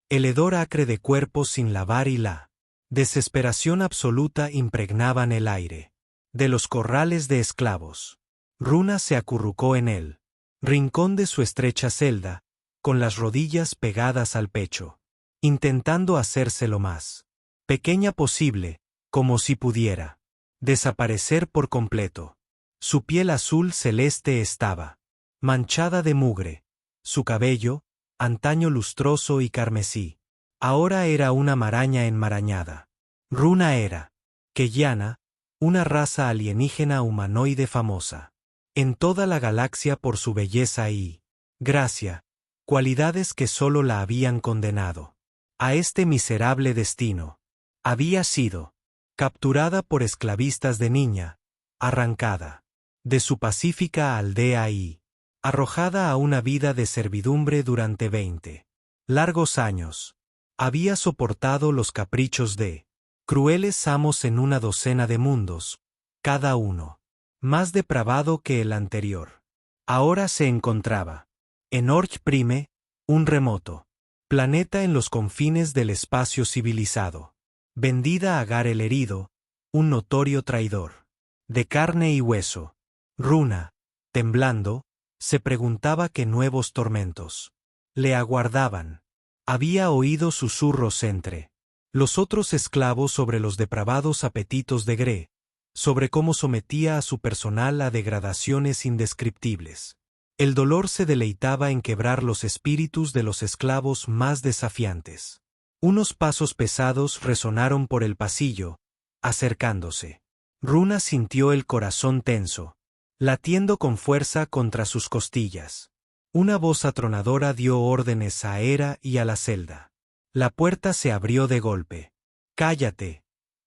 El hedor acre de cuerpos sin lavar y la desesperación absoluta impregnaban el aire. De los corrales de esclavos. Runa se acurrucó en el rincón de su estrecha celda, con las rodillas pegadas al pecho, intentando hacerse lo más pequeña posible, como si pudiera desaparecer por completo. Su piel azul celeste estaba manchada de mugre, su cabello, antaño lustroso y carmesí, ahora era una maraña enmarañada. Runa era, Kellana, una raza alienígena humanoide famosa en toda la galaxia por su belleza y gracia, cualidades que solo la habían condenado a este miserable destino. Había sido capturada por esclavistas de niña, arrancada de su pacífica aldea y arrojada a una vida de servidumbre durante 20 largos años. Había soportado los caprichos de crueles amos en una docena de mundos, cada uno más depravado que el anterior. Ahora se encontraba en Orch Prime, un remoto planeta en los confines del espacio civilizado, vendida a Gar el herido, un notorio traidor, de carne y hueso. Runa, temblando, se preguntaba qué nuevos tormentos le aguardaban. Había oído susurros entre los otros esclavos sobre los depravados apetitos de Gre, sobre cómo sometía a su personal a degradaciones indescriptibles. El dolor se deleitaba en quebrar los espíritus de los esclavos más desafiantes. Unos pasos pesados resonaron por el pasillo, acercándose. Runa sintió el corazón tenso, latiendo con fuerza contra sus costillas. Una voz atronadora dio órdenes a Hera y a la celda. La puerta se abrió de golpe. «¡Cállate!»,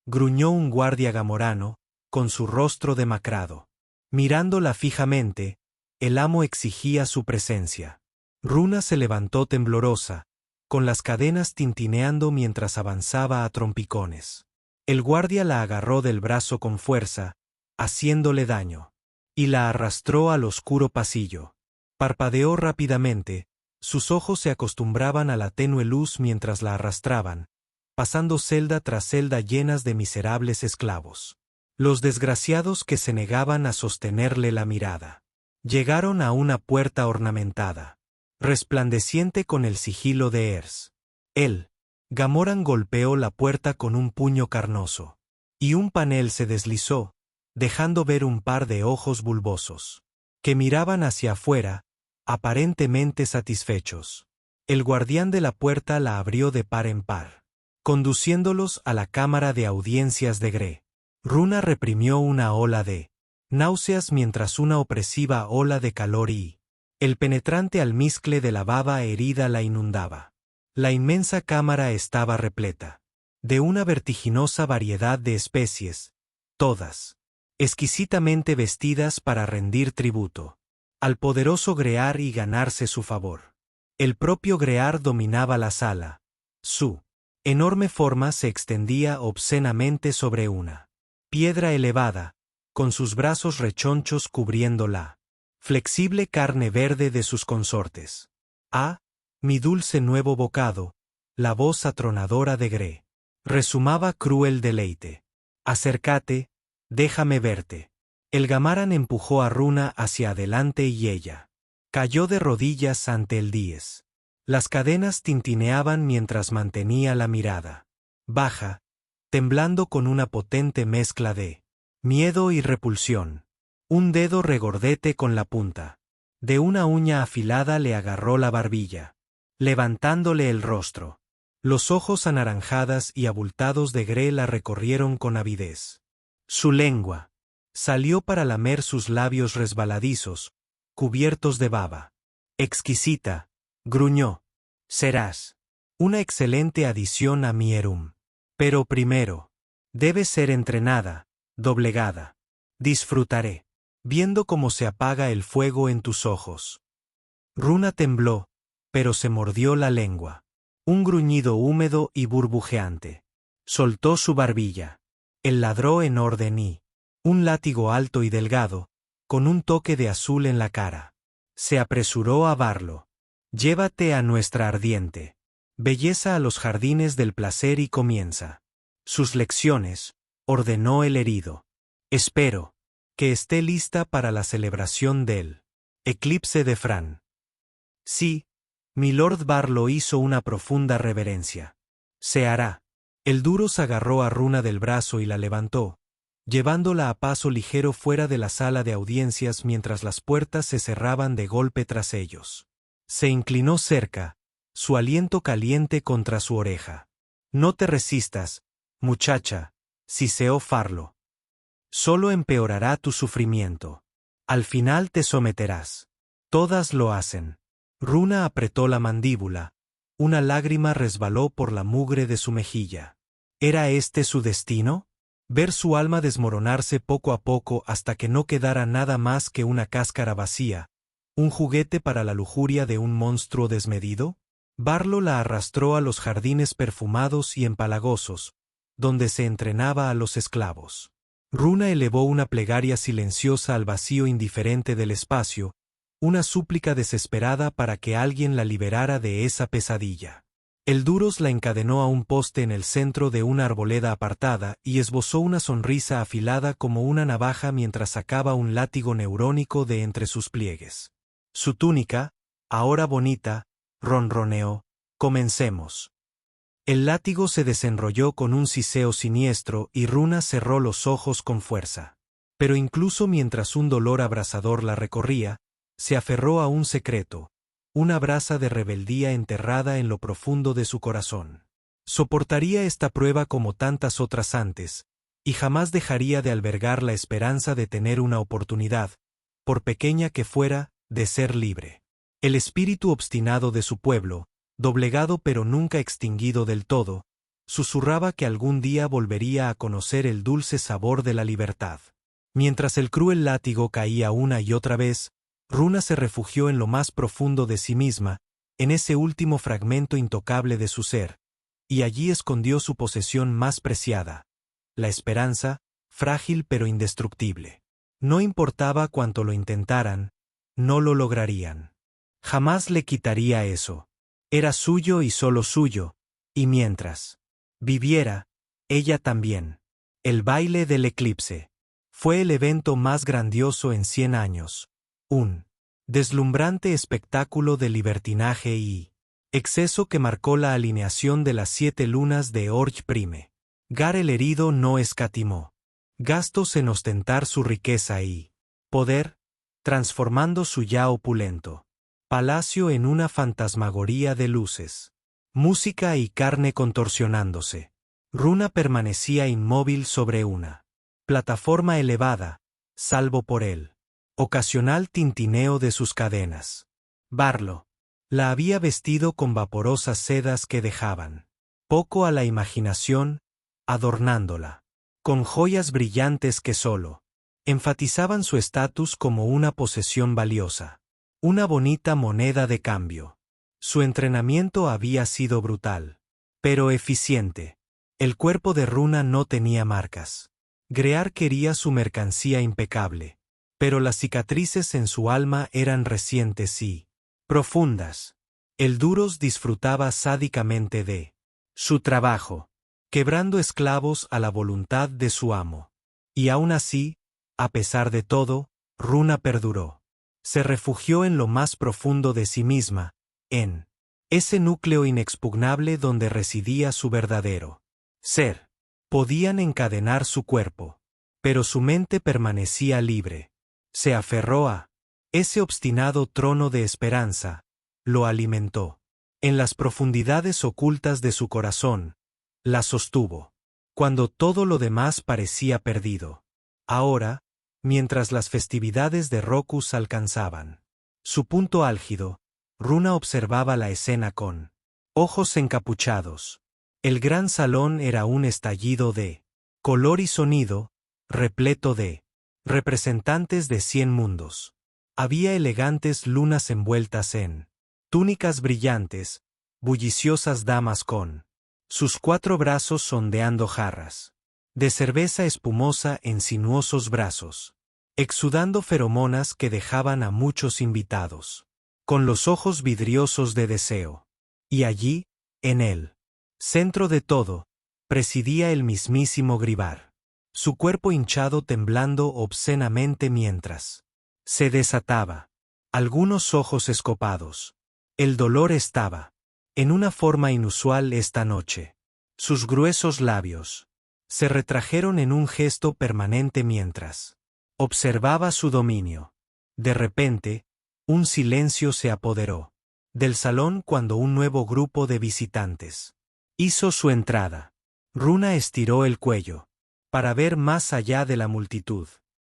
gruñó un guardia gamorano, con su rostro demacrado. Mirándola fijamente, el amo exigía su presencia. Runa se levantó temblorosa, con las cadenas tintineando mientras avanzaba a trompicones. El guardia la agarró del brazo con fuerza, haciéndole daño, y la arrastró al oscuro pasillo. Parpadeó rápidamente, sus ojos se acostumbraban a la tenue luz mientras la arrastraban, pasando celda tras celda llenas de miserables esclavos. Los desgraciados que se negaban a sostenerle la mirada. Llegaron a una puerta ornamentada, resplandeciente con el sigilo de Ers. Gamoran golpeó la puerta con un puño carnoso, y un panel se deslizó, dejando ver un par de ojos bulbosos, que miraban hacia afuera, aparentemente satisfechos. El guardián de la puerta la abrió de par en par, conduciéndolos a la cámara de audiencias de Gre. Runa reprimió una ola de náuseas mientras una opresiva ola de calor y el penetrante almizcle de la baba herida la inundaba. La inmensa cámara estaba repleta de una vertiginosa variedad de especies, todas exquisitamente vestidas para rendir tributo al poderoso Grear y ganarse su favor. El propio Grear dominaba la sala. Su enorme forma se extendía obscenamente sobre una piedra elevada, con sus brazos rechonchos cubriendo la flexible carne verde de sus consortes. «Ah, mi dulce nuevo bocado», la voz atronadora de Gre resumaba cruel deleite. «Acércate, déjame verte». El Gamaran empujó a Runa hacia adelante y ella cayó de rodillas ante el diez. Las cadenas tintineaban mientras mantenía la mirada baja, temblando con una potente mezcla de miedo y repulsión. Un dedo regordete con la punta de una uña afilada le agarró la barbilla, levantándole el rostro. Los ojos anaranjadas y abultados de Gre la recorrieron con avidez. Su lengua salió para lamer sus labios resbaladizos, cubiertos de baba. «Exquisita», gruñó. «Serás una excelente adición a mi Erum. Pero primero, debes ser entrenada, doblegada. Disfrutaré viendo cómo se apaga el fuego en tus ojos». Runa tembló, pero se mordió la lengua. Un gruñido húmedo y burbujeante. Soltó su barbilla. Él ladró en orden y un látigo alto y delgado, con un toque de azul en la cara. Se apresuró a Varlo. «Llévate a nuestra ardiente Belleza a los jardines del placer y comienza. Sus lecciones, ordenó el herido. Espero que esté lista para la celebración del eclipse de Fran. Sí, Milord Barlow hizo una profunda reverencia. Se hará. El Duros agarró a Runa del brazo y la levantó, llevándola a paso ligero fuera de la sala de audiencias mientras las puertas se cerraban de golpe tras ellos. Se inclinó cerca, su aliento caliente contra su oreja. No te resistas, muchacha, siseó Farlow. Solo empeorará tu sufrimiento. Al final te someterás. Todas lo hacen. Runa apretó la mandíbula. Una lágrima resbaló por la mugre de su mejilla. ¿Era este su destino? Ver su alma desmoronarse poco a poco hasta que no quedara nada más que una cáscara vacía, un juguete para la lujuria de un monstruo desmedido. Barlow la arrastró a los jardines perfumados y empalagosos, donde se entrenaba a los esclavos. Runa elevó una plegaria silenciosa al vacío indiferente del espacio, una súplica desesperada para que alguien la liberara de esa pesadilla. El Duros la encadenó a un poste en el centro de una arboleda apartada y esbozó una sonrisa afilada como una navaja mientras sacaba un látigo neurónico de entre sus pliegues. Su túnica, ahora bonita, ronroneó. Comencemos. El látigo se desenrolló con un siseo siniestro y Runa cerró los ojos con fuerza. Pero incluso mientras un dolor abrasador la recorría, se aferró a un secreto, una brasa de rebeldía enterrada en lo profundo de su corazón. Soportaría esta prueba como tantas otras antes, y jamás dejaría de albergar la esperanza de tener una oportunidad, por pequeña que fuera, de ser libre. El espíritu obstinado de su pueblo, doblegado pero nunca extinguido del todo, susurraba que algún día volvería a conocer el dulce sabor de la libertad. Mientras el cruel látigo caía una y otra vez, Runa se refugió en lo más profundo de sí misma, en ese último fragmento intocable de su ser, y allí escondió su posesión más preciada, la esperanza, frágil pero indestructible. No importaba cuánto lo intentaran, no lo lograrían. Jamás le quitaría eso. Era suyo y solo suyo, y mientras viviera, ella también. El baile del eclipse fue el evento más grandioso en 100 años. Un deslumbrante espectáculo de libertinaje y exceso que marcó la alineación de las 7 lunas de Orch Prime. Gar el herido no escatimó gastos en ostentar su riqueza y poder, transformando su ya opulento palacio en una fantasmagoría de luces, música y carne contorsionándose. Runa permanecía inmóvil sobre una plataforma elevada, salvo por él ocasional tintineo de sus cadenas. Barlow la había vestido con vaporosas sedas que dejaban poco a la imaginación, adornándola con joyas brillantes que solo enfatizaban su estatus como una posesión valiosa, una bonita moneda de cambio. Su entrenamiento había sido brutal, pero eficiente. El cuerpo de Runa no tenía marcas. Grear quería su mercancía impecable, pero las cicatrices en su alma eran recientes y profundas. El Duros disfrutaba sádicamente de su trabajo, quebrando esclavos a la voluntad de su amo. Y aún así, a pesar de todo, Runa perduró. Se refugió en lo más profundo de sí misma, en ese núcleo inexpugnable donde residía su verdadero ser. Podían encadenar su cuerpo, pero su mente permanecía libre. Se aferró a ese obstinado trono de esperanza, lo alimentó. En las profundidades ocultas de su corazón, la sostuvo, cuando todo lo demás parecía perdido. Ahora, mientras las festividades de Rocus alcanzaban su punto álgido, Runa observaba la escena con ojos encapuchados. El gran salón era un estallido de color y sonido, repleto de representantes de 100 mundos. Había elegantes lunas envueltas en túnicas brillantes, bulliciosas damas con sus 4 brazos sondeando jarras de cerveza espumosa en sinuosos brazos, exudando feromonas que dejaban a muchos invitados con los ojos vidriosos de deseo. Y allí, En él, centro de todo, presidía el mismísimo Gribar. Su cuerpo hinchado temblando obscenamente mientras se desataba. Algunos ojos escopados. El dolor estaba en una forma inusual esta noche. Sus gruesos labios se retrajeron en un gesto permanente mientras observaba su dominio. De repente, un silencio se apoderó del salón cuando un nuevo grupo de visitantes hizo su entrada. Runa estiró el cuello para ver más allá de la multitud.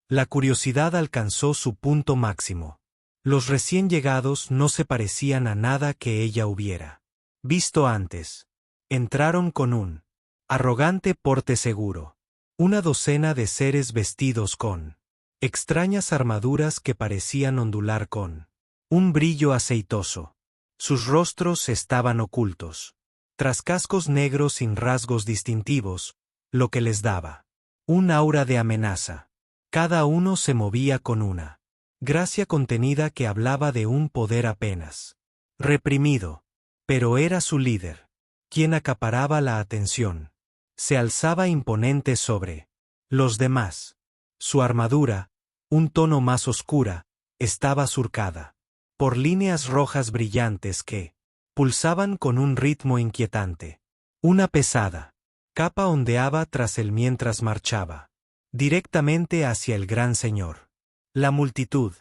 La curiosidad alcanzó su punto máximo. Los recién llegados no se parecían a nada que ella hubiera visto antes. Entraron con un arrogante porte seguro. Una docena de seres vestidos con extrañas armaduras que parecían ondular con un brillo aceitoso. Sus rostros estaban ocultos tras cascos negros sin rasgos distintivos, lo que les daba un aura de amenaza. Cada uno se movía con una gracia contenida que hablaba de un poder apenas reprimido. Pero era su líder quien acaparaba la atención. Se alzaba imponente sobre los demás. Su armadura, un tono más oscura, estaba surcada por líneas rojas brillantes que pulsaban con un ritmo inquietante. Una pesada capa ondeaba tras él mientras marchaba directamente hacia el gran señor. La multitud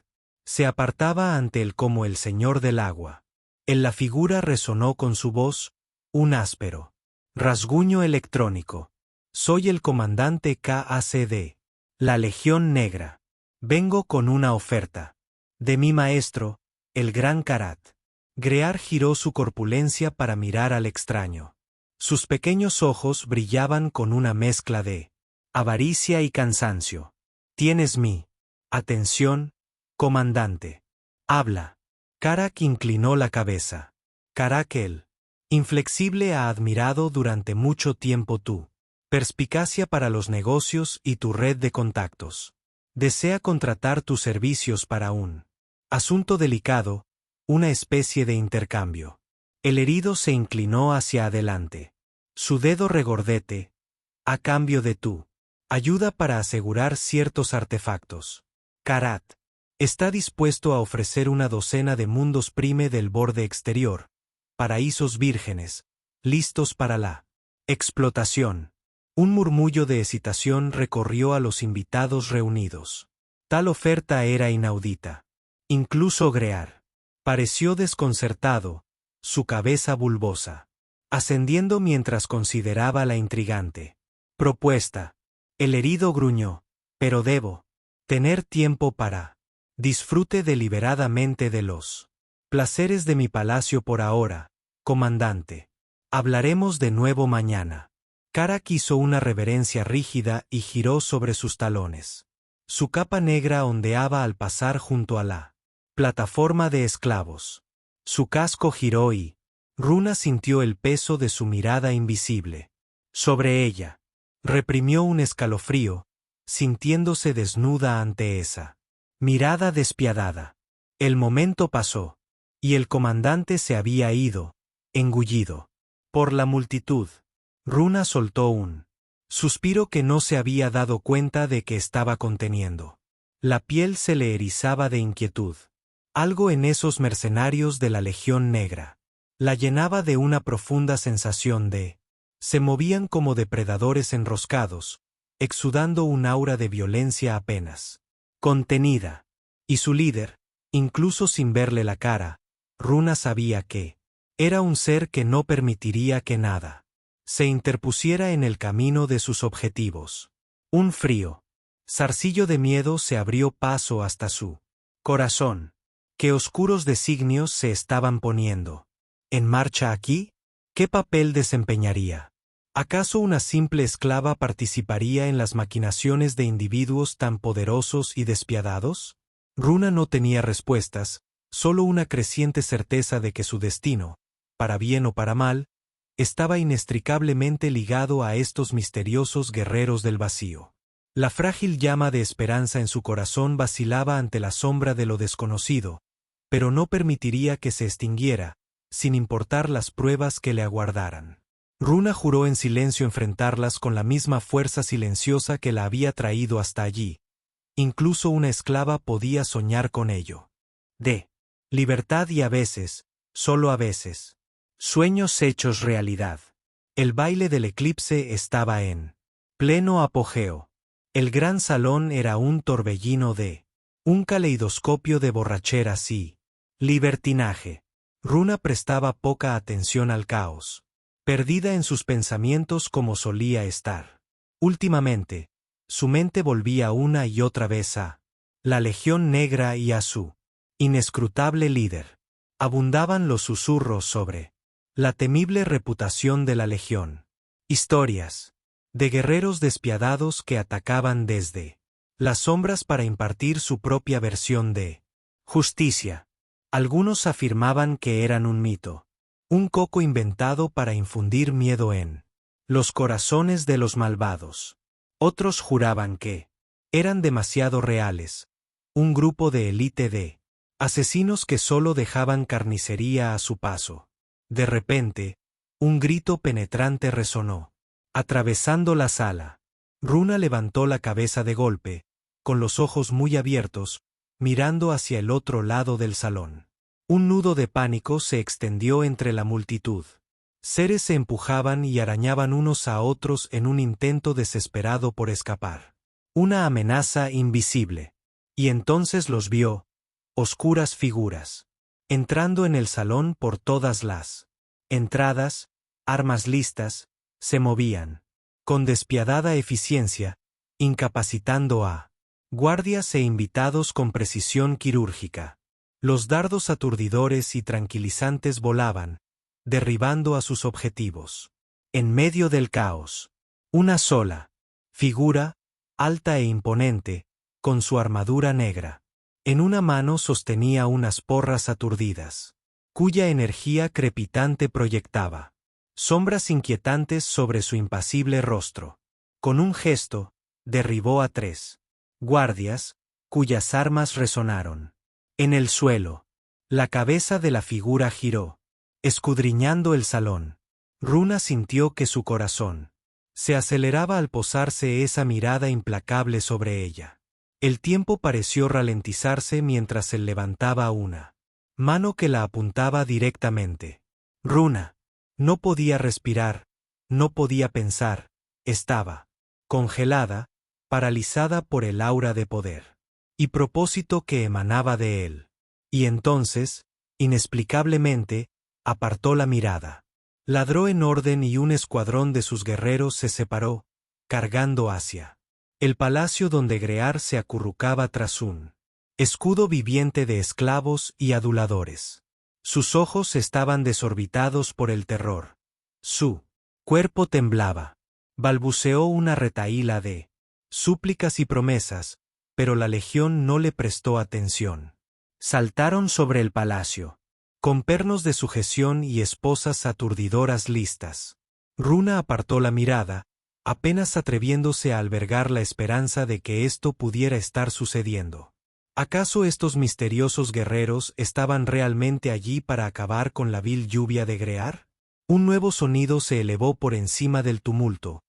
se apartaba ante él como el señor del agua. En la figura resonó con su voz un áspero rasguño electrónico. Soy el comandante KACD, la Legión Negra. Vengo con una oferta de mi maestro, el gran Karat. Grear giró su corpulencia para mirar al extraño. Sus pequeños ojos brillaban con una mezcla de avaricia y cansancio. Tienes mi atención, comandante. Habla. Karak inclinó la cabeza. Karak el inflexible ha admirado durante mucho tiempo tu perspicacia para los negocios y tu red de contactos. Desea contratar tus servicios para un asunto delicado, una especie de intercambio. El herido se inclinó hacia adelante. Su dedo regordete, a cambio de tu ayuda para asegurar ciertos artefactos. Karat está dispuesto a ofrecer una docena de mundos prime del borde exterior, paraísos vírgenes, listos para la explotación. Un murmullo de excitación recorrió a los invitados reunidos. Tal oferta era inaudita. Incluso Grear pareció desconcertado, su cabeza bulbosa ascendiendo mientras consideraba la intrigante propuesta. El herido gruñó, pero debo tener tiempo para disfrute deliberadamente de los placeres de mi palacio por ahora, comandante. Hablaremos de nuevo mañana. Karak hizo una reverencia rígida y giró sobre sus talones. Su capa negra ondeaba al pasar junto a la plataforma de esclavos. Su casco giró y Runa sintió el peso de su mirada invisible sobre ella. Reprimió un escalofrío, sintiéndose desnuda ante esa mirada despiadada. El momento pasó, y el comandante se había ido, engullido por la multitud. Runa soltó un suspiro que no se había dado cuenta de que estaba conteniendo. La piel se le erizaba de inquietud. Algo en esos mercenarios de la Legión Negra la llenaba de una profunda sensación de se movían como depredadores enroscados, exudando un aura de violencia apenas contenida. Y su líder, incluso sin verle la cara, Runa sabía que era un ser que no permitiría que nada se interpusiera en el camino de sus objetivos. Un frío zarcillo de miedo se abrió paso hasta su corazón. ¿Qué oscuros designios se estaban poniendo en marcha aquí? ¿Qué papel desempeñaría? ¿Acaso una simple esclava participaría en las maquinaciones de individuos tan poderosos y despiadados? Runa no tenía respuestas, solo una creciente certeza de que su destino, para bien o para mal, estaba inextricablemente ligado a estos misteriosos guerreros del vacío. La frágil llama de esperanza en su corazón vacilaba ante la sombra de lo desconocido, pero no permitiría que se extinguiera, sin importar las pruebas que le aguardaran. Runa juró en silencio enfrentarlas con la misma fuerza silenciosa que la había traído hasta allí. Incluso una esclava podía soñar con ello. De libertad y a veces, solo a veces, sueños hechos realidad. El baile del eclipse estaba en pleno apogeo. El gran salón era un torbellino un caleidoscopio de borracheras y libertinaje. Runa prestaba poca atención al caos, perdida en sus pensamientos como solía estar. Últimamente, su mente volvía una y otra vez a la Legión Negra y a su inescrutable líder. Abundaban los susurros sobre la temible reputación de la Legión. Historias de guerreros despiadados que atacaban desde las sombras para impartir su propia versión de justicia. Algunos afirmaban que eran un mito, un coco inventado para infundir miedo en los corazones de los malvados. Otros juraban que eran demasiado reales, un grupo de élite de asesinos que solo dejaban carnicería a su paso. De repente, un grito penetrante resonó, atravesando la sala. Runa levantó la cabeza de golpe, con los ojos muy abiertos, mirando hacia el otro lado del salón. Un nudo de pánico se extendió entre la multitud. Seres se empujaban y arañaban unos a otros en un intento desesperado por escapar. Una amenaza invisible. Y entonces los vio, oscuras figuras, entrando en el salón por todas las entradas, armas listas, se movían, con despiadada eficiencia, incapacitando a guardias e invitados con precisión quirúrgica. Los dardos aturdidores y tranquilizantes volaban, derribando a sus objetivos. En medio del caos, una sola figura, alta e imponente, con su armadura negra. En una mano sostenía unas porras aturdidas, cuya energía crepitante proyectaba sombras inquietantes sobre su impasible rostro. Con un gesto, derribó a 3 guardias, cuyas armas resonaron. En el suelo, la cabeza de la figura giró, escudriñando el salón. Runa sintió que su corazón se aceleraba al posarse esa mirada implacable sobre ella. El tiempo pareció ralentizarse mientras él levantaba una mano que la apuntaba directamente. Runa no podía respirar, no podía pensar, estaba congelada, paralizada por el aura de poder y propósito que emanaba de él. Y entonces, inexplicablemente, apartó la mirada. Ladró en orden y un escuadrón de sus guerreros se separó, cargando hacia el palacio donde Grear se acurrucaba tras un escudo viviente de esclavos y aduladores. Sus ojos estaban desorbitados por el terror. Su cuerpo temblaba. Balbuceó una retahíla de súplicas y promesas, pero la legión no le prestó atención. Saltaron sobre el palacio, con pernos de sujeción y esposas aturdidoras listas. Runa apartó la mirada, apenas atreviéndose a albergar la esperanza de que esto pudiera estar sucediendo. ¿Acaso estos misteriosos guerreros estaban realmente allí para acabar con la vil lluvia de Grear? Un nuevo sonido se elevó por encima del tumulto,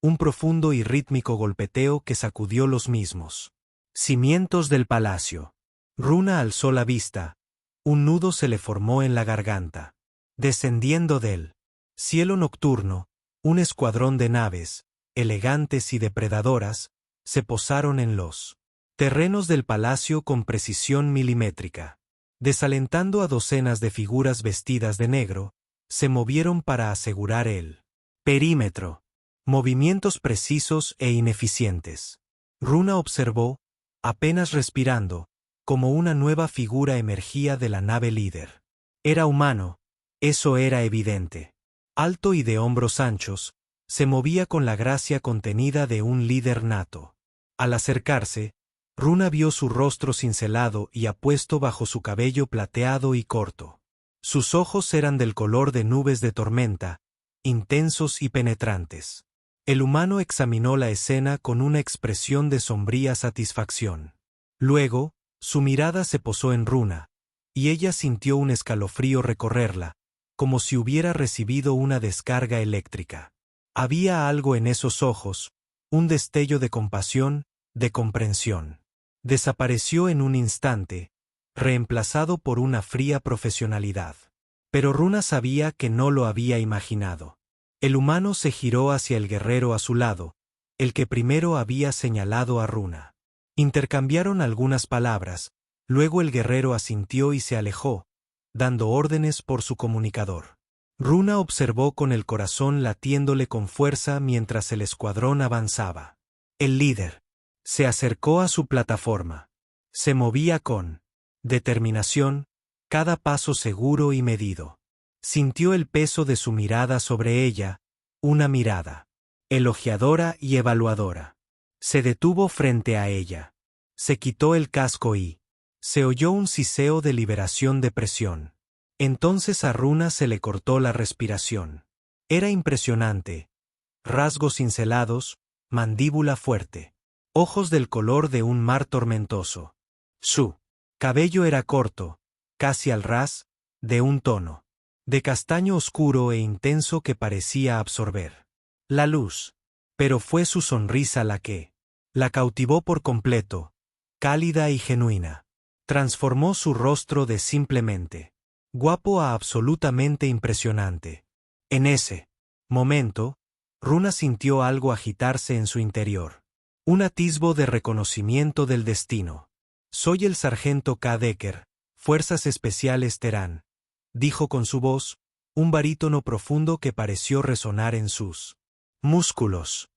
un profundo y rítmico golpeteo que sacudió los mismos cimientos del palacio. Runa alzó la vista, un nudo se le formó en la garganta. Descendiendo del cielo nocturno, un escuadrón de naves, elegantes y depredadoras, se posaron en los terrenos del palacio con precisión milimétrica. Desalentando a docenas de figuras vestidas de negro, se movieron para asegurar el perímetro. Movimientos precisos e ineficientes. Runa observó, apenas respirando, como una nueva figura emergía de la nave líder. Era humano, eso era evidente. Alto y de hombros anchos, se movía con la gracia contenida de un líder nato. Al acercarse, Runa vio su rostro cincelado y apuesto bajo su cabello plateado y corto. Sus ojos eran del color de nubes de tormenta, intensos y penetrantes. El humano examinó la escena con una expresión de sombría satisfacción. Luego, su mirada se posó en Runa, y ella sintió un escalofrío recorrerla, como si hubiera recibido una descarga eléctrica. Había algo en esos ojos, un destello de compasión, de comprensión. Desapareció en un instante, reemplazado por una fría profesionalidad. Pero Runa sabía que no lo había imaginado. El humano se giró hacia el guerrero a su lado, el que primero había señalado a Runa. Intercambiaron algunas palabras, luego el guerrero asintió y se alejó, dando órdenes por su comunicador. Runa observó con el corazón latiéndole con fuerza mientras el escuadrón avanzaba. El líder se acercó a su plataforma. Se movía con determinación, cada paso seguro y medido. Sintió el peso de su mirada sobre ella, una mirada elogiadora y evaluadora. Se detuvo frente a ella. Se quitó el casco y se oyó un siseo de liberación de presión. Entonces a Runa se le cortó la respiración. Era impresionante. Rasgos cincelados, mandíbula fuerte. Ojos del color de un mar tormentoso. Su cabello era corto, casi al ras, de un tono de castaño oscuro e intenso que parecía absorber la luz. Pero fue su sonrisa la que la cautivó por completo, cálida y genuina. Transformó su rostro de simplemente guapo a absolutamente impresionante. En ese momento, Runa sintió algo agitarse en su interior. Un atisbo de reconocimiento del destino. Soy el sargento K. Decker, Fuerzas Especiales Terán, dijo con su voz, un barítono profundo que pareció resonar en sus músculos.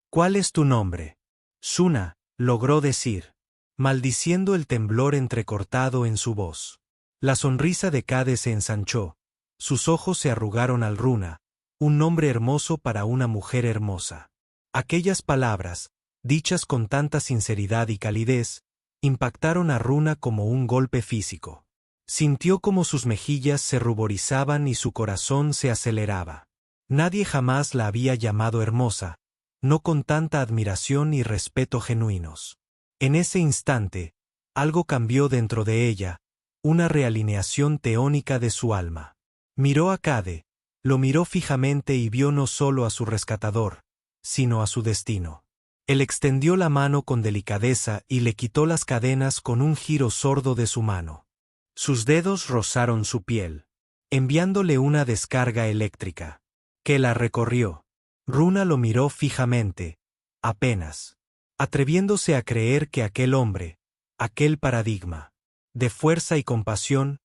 ¿Cuál es tu nombre? Suna, logró decir, maldiciendo el temblor entrecortado en su voz. La sonrisa de Cade se ensanchó, sus ojos se arrugaron al Runa, un nombre hermoso para una mujer hermosa. Aquellas palabras, dichas con tanta sinceridad y calidez, impactaron a Runa como un golpe físico. Sintió como sus mejillas se ruborizaban y su corazón se aceleraba. Nadie jamás la había llamado hermosa, no con tanta admiración y respeto genuinos. En ese instante, algo cambió dentro de ella, una realineación teónica de su alma. Miró a Cade, lo miró fijamente y vio no solo a su rescatador, sino a su destino. Él extendió la mano con delicadeza y le quitó las cadenas con un giro sordo de su mano. Sus dedos rozaron su piel, enviándole una descarga eléctrica, que la recorrió. Runa lo miró fijamente, apenas atreviéndose a creer que aquel hombre, aquel paradigma, de fuerza y compasión,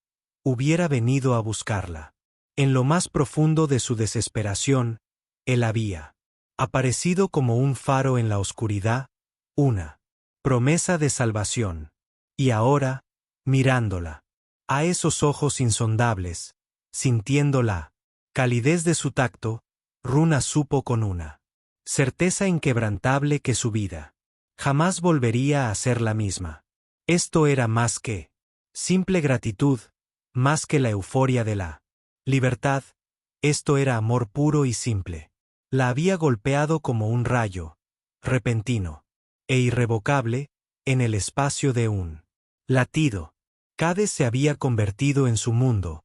hubiera venido a buscarla. En lo más profundo de su desesperación, él había aparecido como un faro en la oscuridad, una promesa de salvación. Y ahora, mirándola, a esos ojos insondables, sintiendo la calidez de su tacto, Runa supo con una certeza inquebrantable que su vida jamás volvería a ser la misma. Esto era más que simple gratitud, más que la euforia de la libertad, esto era amor puro y simple. La había golpeado como un rayo, repentino e irrevocable, en el espacio de un latido. Cade se había convertido en su mundo,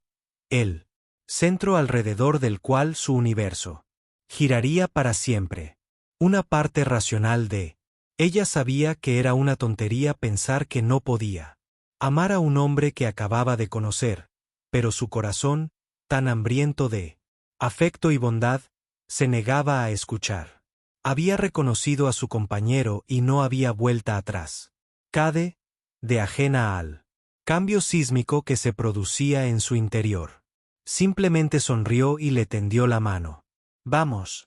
el centro alrededor del cual su universo giraría para siempre. Una parte racional de ella sabía que era una tontería pensar que no podía amar a un hombre que acababa de conocer, pero su corazón, tan hambriento de afecto y bondad, se negaba a escuchar. Había reconocido a su compañero y no había vuelta atrás. Cade, de ajena al cambio sísmico que se producía en su interior, simplemente sonrió y le tendió la mano. Vamos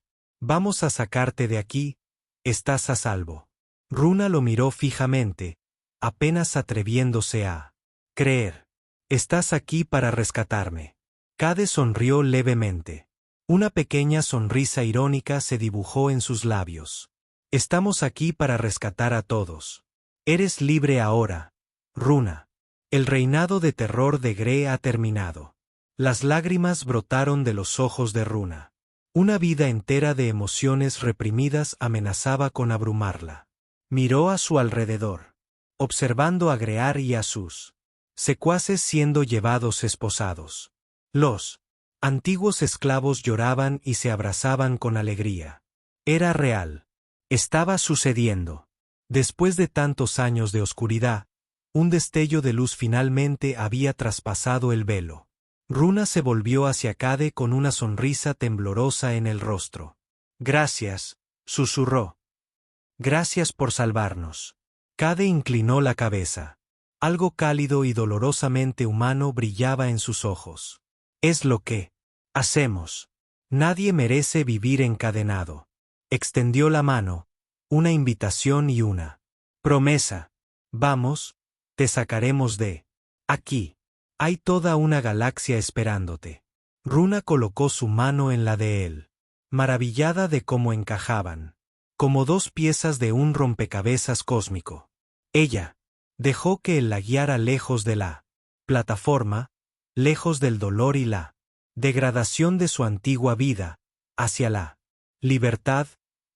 a sacarte de aquí, estás a salvo. Runa lo miró fijamente, apenas atreviéndose a creer. Estás aquí para rescatarme. Cade sonrió levemente. Una pequeña sonrisa irónica se dibujó en sus labios. Estamos aquí para rescatar a todos. Eres libre ahora, Runa. El reinado de terror de Gre ha terminado. Las lágrimas brotaron de los ojos de Runa. Una vida entera de emociones reprimidas amenazaba con abrumarla. Miró a su alrededor, observando a Grear y a sus secuaces siendo llevados esposados. Los Antiguos esclavos lloraban y se abrazaban con alegría. Era real. Estaba sucediendo. Después de tantos años de oscuridad, un destello de luz finalmente había traspasado el velo. Runa se volvió hacia Cade con una sonrisa temblorosa en el rostro. «Gracias», susurró. «Gracias por salvarnos». Cade inclinó la cabeza. Algo cálido y dolorosamente humano brillaba en sus ojos. «Es lo que hacemos. Nadie merece vivir encadenado». Extendió la mano, una invitación y una promesa. «Vamos, te sacaremos de aquí. Hay toda una galaxia esperándote». Runa colocó su mano en la de él, maravillada de cómo encajaban, como dos piezas de un rompecabezas cósmico. Ella dejó que él la guiara lejos de la plataforma, lejos del dolor y la degradación de su antigua vida, hacia la libertad,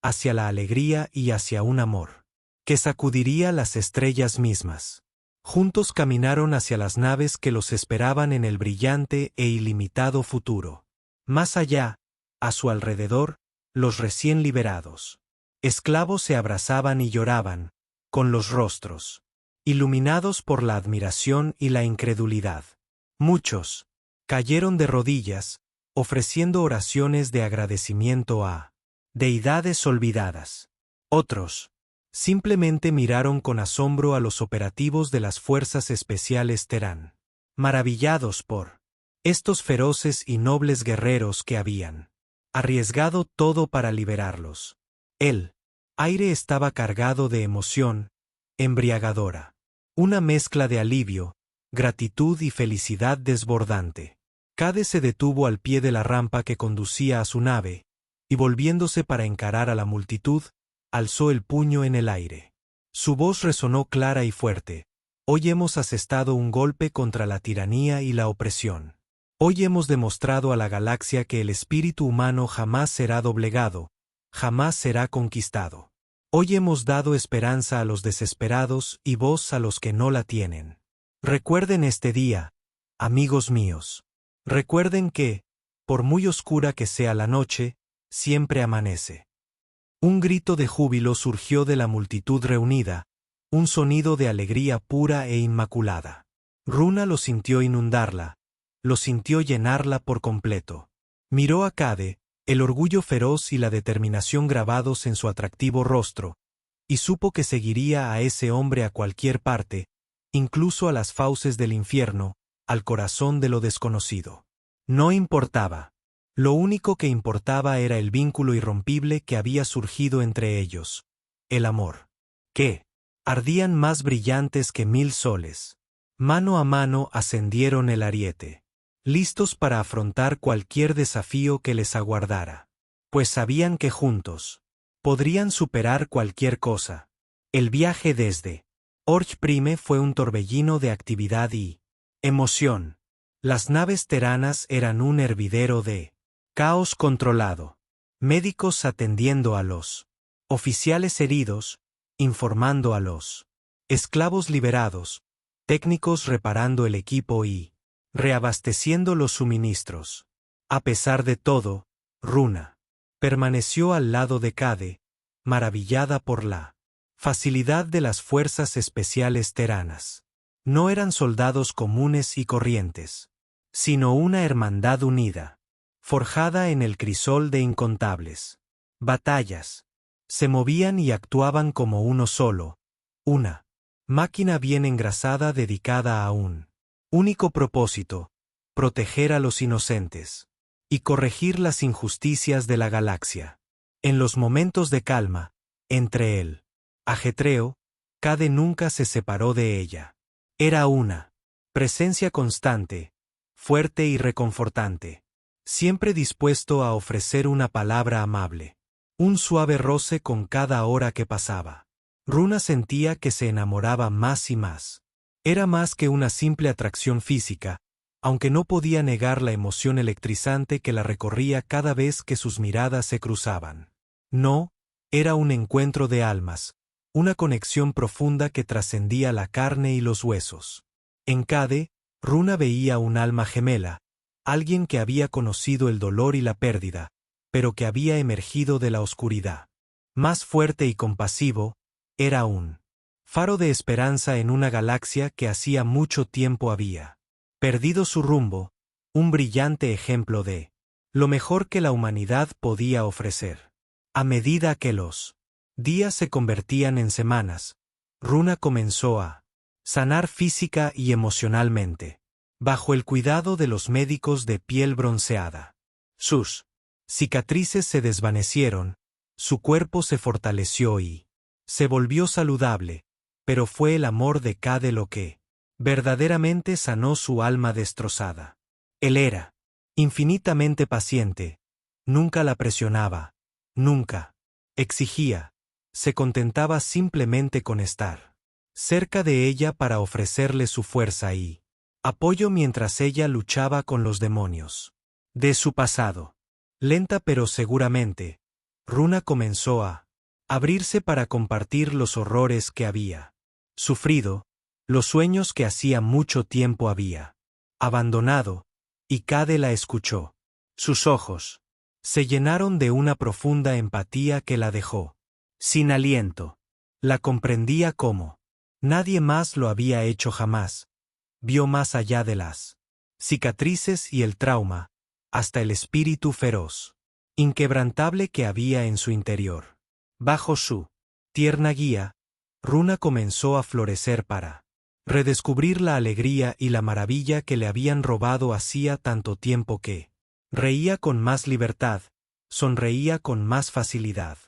hacia la alegría y hacia un amor que sacudiría las estrellas mismas. Juntos caminaron hacia las naves que los esperaban en el brillante e ilimitado futuro. Más allá, a su alrededor, los recién liberados esclavos se abrazaban y lloraban, con los rostros iluminados por la admiración y la incredulidad. Muchos cayeron de rodillas, ofreciendo oraciones de agradecimiento a deidades olvidadas. Otros simplemente miraron con asombro a los operativos de las fuerzas especiales Terán, maravillados por estos feroces y nobles guerreros que habían arriesgado todo para liberarlos. El aire estaba cargado de emoción embriagadora, una mezcla de alivio, gratitud y felicidad desbordante. Cade se detuvo al pie de la rampa que conducía a su nave, y volviéndose para encarar a la multitud, alzó el puño en el aire. Su voz resonó clara y fuerte. «Hoy hemos asestado un golpe contra la tiranía y la opresión. Hoy hemos demostrado a la galaxia que el espíritu humano jamás será doblegado, jamás será conquistado. Hoy hemos dado esperanza a los desesperados y voz a los que no la tienen. Recuerden este día, amigos míos. Recuerden que, por muy oscura que sea la noche, siempre amanece». Un grito de júbilo surgió de la multitud reunida, un sonido de alegría pura e inmaculada. Runa lo sintió inundarla, lo sintió llenarla por completo. Miró a Cade, el orgullo feroz y la determinación grabados en su atractivo rostro, y supo que seguiría a ese hombre a cualquier parte, incluso a las fauces del infierno, al corazón de lo desconocido. No importaba. Lo único que importaba era el vínculo irrompible que había surgido entre ellos, el amor. Que ardían más brillantes que 1000 soles. Mano a mano ascendieron el ariete, listos para afrontar cualquier desafío que les aguardara. Pues sabían que juntos podrían superar cualquier cosa. El viaje desde Orch Prime fue un torbellino de actividad y emoción. Las naves teranas eran un hervidero de caos controlado. Médicos atendiendo a los oficiales heridos, informando a los esclavos liberados, técnicos reparando el equipo y reabasteciendo los suministros. A pesar de todo, Runa permaneció al lado de Cade, maravillada por la facilidad de las fuerzas especiales teranas. No eran soldados comunes y corrientes, sino una hermandad unida, forjada en el crisol de incontables batallas. Se movían y actuaban como uno solo, una máquina bien engrasada dedicada a un único propósito: proteger a los inocentes y corregir las injusticias de la galaxia. En los momentos de calma, entre el ajetreo, Cade nunca se separó de ella. Era una presencia constante, fuerte y reconfortante, siempre dispuesto a ofrecer una palabra amable, un suave roce con cada hora que pasaba. Runa sentía que se enamoraba más y más. Era más que una simple atracción física, aunque no podía negar la emoción electrizante que la recorría cada vez que sus miradas se cruzaban. No, era un encuentro de almas, una conexión profunda que trascendía la carne y los huesos. En Cade, Runa veía un alma gemela, alguien que había conocido el dolor y la pérdida, pero que había emergido de la oscuridad. Más fuerte y compasivo, era un faro de esperanza en una galaxia que hacía mucho tiempo había perdido su rumbo, un brillante ejemplo de lo mejor que la humanidad podía ofrecer. A medida que los días se convertían en semanas, Runa comenzó a sanar física y emocionalmente, bajo el cuidado de los médicos de piel bronceada. Sus cicatrices se desvanecieron, su cuerpo se fortaleció y se volvió saludable, pero fue el amor de Cade lo que verdaderamente sanó su alma destrozada. Él era infinitamente paciente, nunca la presionaba, nunca exigía, se contentaba simplemente con estar cerca de ella para ofrecerle su fuerza y apoyo mientras ella luchaba con los demonios de su pasado. Lenta pero seguramente, Runa comenzó a abrirse para compartir los horrores que había sufrido, los sueños que hacía mucho tiempo había abandonado, y Cade la escuchó. Sus ojos se llenaron de una profunda empatía que la dejó sin aliento. La comprendía como nadie más lo había hecho jamás. Vio más allá de las cicatrices y el trauma, hasta el espíritu feroz, inquebrantable que había en su interior. Bajo su tierna guía, Runa comenzó a florecer para redescubrir la alegría y la maravilla que le habían robado hacía tanto tiempo que reía con más libertad, sonreía con más facilidad.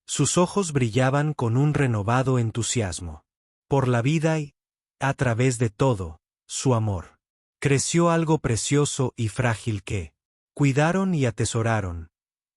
Sus ojos brillaban con un renovado entusiasmo por la vida y, a través de todo, su amor. Creció algo precioso y frágil que cuidaron y atesoraron.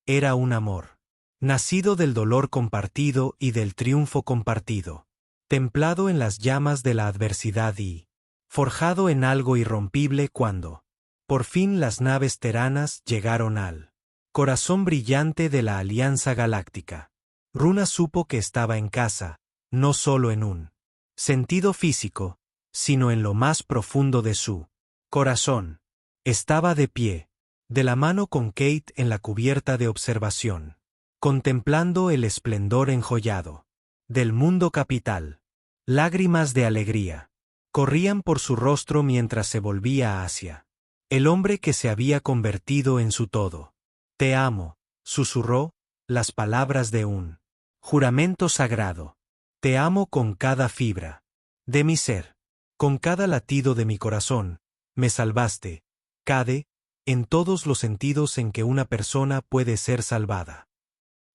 Era un amor nacido del dolor compartido y del triunfo compartido, templado en las llamas de la adversidad y forjado en algo irrompible cuando, por fin, las naves teranas llegaron al corazón brillante de la Alianza Galáctica. Runa supo que estaba en casa, no solo en un sentido físico, sino en lo más profundo de su corazón. Estaba de pie, de la mano con Kate en la cubierta de observación, contemplando el esplendor enjollado del mundo capital. Lágrimas de alegría corrían por su rostro mientras se volvía hacia el hombre que se había convertido en su todo. Te amo, susurró, las palabras de un juramento sagrado. Te amo con cada fibra de mi ser, con cada latido de mi corazón. Me salvaste, Cade, en todos los sentidos en que una persona puede ser salvada.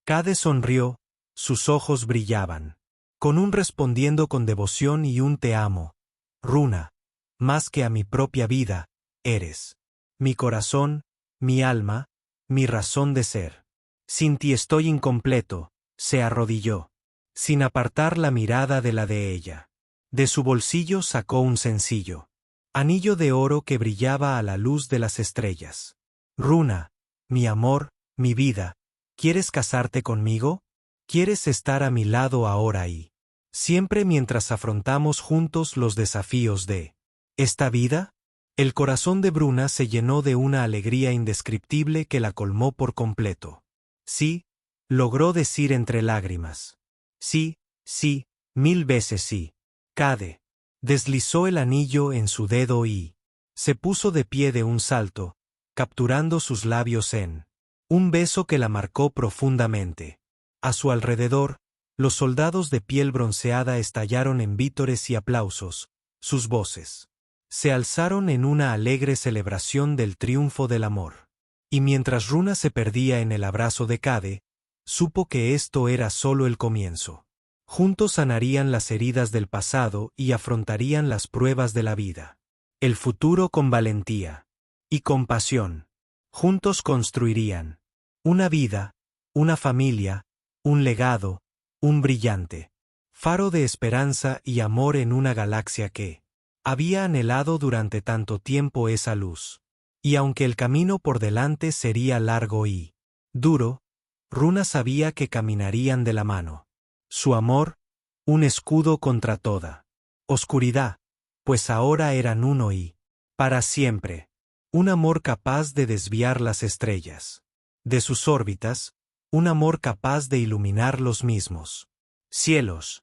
Cade sonrió, sus ojos brillaban, con un respondiendo con devoción y un te amo, Runa, más que a mi propia vida, eres mi corazón, mi alma, mi razón de ser. Sin ti estoy incompleto. Se arrodilló, sin apartar la mirada de la de ella. De su bolsillo sacó un sencillo anillo de oro que brillaba a la luz de las estrellas. Runa, mi amor, mi vida, ¿quieres casarte conmigo? ¿Quieres estar a mi lado ahora y siempre mientras afrontamos juntos los desafíos de esta vida? El corazón de Bruna se llenó de una alegría indescriptible que la colmó por completo. Sí, logró decir entre lágrimas. Sí, sí, 1000 veces sí. Cade deslizó el anillo en su dedo y se puso de pie de un salto, capturando sus labios en un beso que la marcó profundamente. A su alrededor, los soldados de piel bronceada estallaron en vítores y aplausos, sus voces se alzaron en una alegre celebración del triunfo del amor. Y mientras Runa se perdía en el abrazo de Cade, supo que esto era solo el comienzo. Juntos sanarían las heridas del pasado y afrontarían las pruebas de la vida. El futuro con valentía y compasión. Juntos construirían una vida, una familia, un legado, un brillante faro de esperanza y amor en una galaxia que había anhelado durante tanto tiempo esa luz. Y aunque el camino por delante sería largo y duro, Runa sabía que caminarían de la mano. Su amor, un escudo contra toda oscuridad, pues ahora eran uno y para siempre. Un amor capaz de desviar las estrellas. De sus órbitas, un amor capaz de iluminar los mismos cielos.